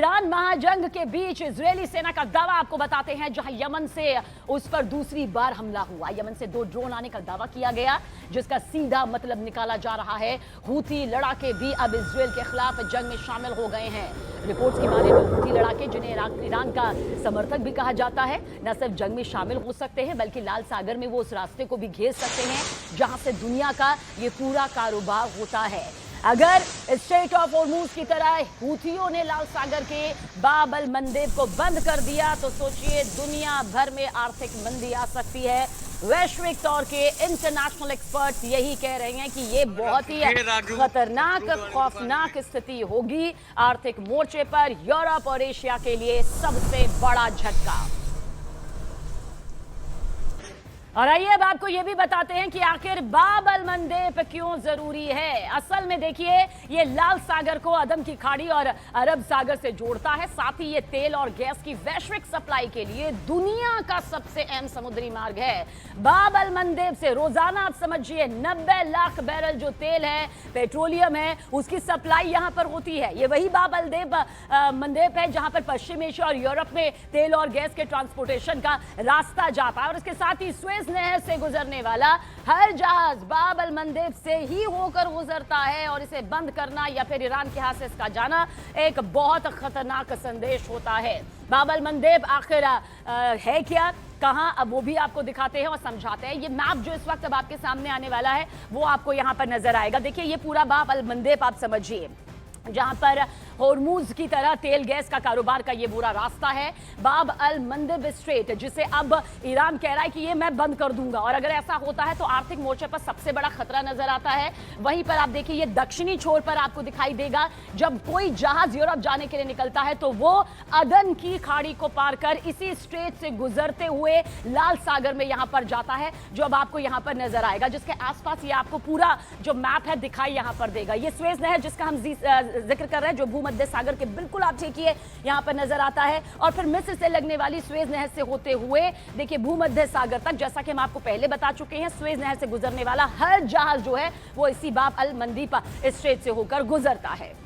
Iran महाजंग के बीच Israeli सेना का दावा आपको बताते हैं, जहां यमन से उस पर दूसरी बार हमला हुआ। यमन से 2 ड्रोन आने का दावा किया गया, जिसका सीधा मतलब निकाला जा रहा है हूथी लड़ाके भी अब इजरायल के खिलाफ जंग में शामिल हो गए हैं। रिपोर्ट्स की माने तो हूथी लड़ाके, जिन्हें ईरान का समर्थक भी कहा जाता है, न सिर्फ जंग में शामिल हो सकते हैं बल्कि लाल सागर में वो उस रास्ते को भी घेर सकते हैं जहां से दुनिया का ये पूरा कारोबार होता है। अगर स्ट्रेट ऑफ हॉर्मुज की तरह हूथियों ने लाल सागर के बाब अल मंदेब को बंद कर दिया तो सोचिए दुनिया भर में आर्थिक मंदी आ सकती है। वैश्विक तौर के इंटरनेशनल एक्सपर्ट्स यही कह रहे हैं कि ये बहुत ही खतरनाक खौफनाक स्थिति होगी आर्थिक मोर्चे पर। यूरोप और एशिया के लिए सबसे बड़ा झटका। और आइए अब आपको यह भी बताते हैं कि आखिर बाब अल मंदेब क्यों जरूरी है। असल में देखिए, ये लाल सागर को अदम की खाड़ी और अरब सागर से जोड़ता है। साथ ही ये तेल और गैस की वैश्विक सप्लाई के लिए दुनिया का सबसे अहम समुद्री मार्ग है। बाब अल मंदेब से रोजाना आप समझिए 90 लाख बैरल जो तेल है, पेट्रोलियम है, उसकी सप्लाई यहां पर होती है। ये वही बाब अल मंदेब है जहां पर पश्चिम एशिया और यूरोप में तेल और गैस के ट्रांसपोर्टेशन का रास्ता जाता है। और इसके साथ ही स्वेज नहर से गुजरने वाला हर जहाज बाब अल मंदेब से ही होकर गुजरता है और इसे बंद करना या फिर ईरान के हाथ से इसका जाना एक बहुत खतरनाक संदेश होता है। बाब अल मंदेब आखिर है क्या, कहां, अब वो भी आपको दिखाते हैं और समझाते हैं। ये मैप जो इस वक्त अब आपके सामने आने वाला है वो आपको यहां पर नजर आएगा। देखिए, ये पूरा बाब अल मंदेब आप समझिए, जहां पर हॉर्मुज की तरह तेल गैस का कारोबार का ये पूरा रास्ता है। बाब अल मंदेब स्ट्रेट, जिसे अब ईरान कह रहा है कि ये मैं बंद कर दूंगा, और अगर ऐसा होता है तो आर्थिक मोर्चे पर सबसे बड़ा खतरा नजर आता है। वहीं पर आप देखिए, ये दक्षिणी छोर पर आपको दिखाई देगा। जब कोई जहाज यूरोप जाने के लिए निकलता है तो वो अदन की खाड़ी को पार कर इसी स्ट्रेट से गुजरते हुए लाल सागर में यहां पर जाता है, जो अब आपको यहां पर नजर आएगा, जिसके आसपास ये आपको पूरा जो मैप है दिखाई यहां पर देगा। ये स्वेज नहर जिसका हम जिक्र कर रहे हैं, जो भूमध्य सागर के बिल्कुल आप देखिए यहां पर नजर आता है, और फिर मिस्र से लगने वाली स्वेज नहर से होते हुए देखिए भूमध्य सागर तक। जैसा कि हम आपको पहले बता चुके हैं, स्वेज नहर से गुजरने वाला हर जहाज जो है वो इसी बाब अल मंदेब स्ट्रेट से होकर गुजरता है।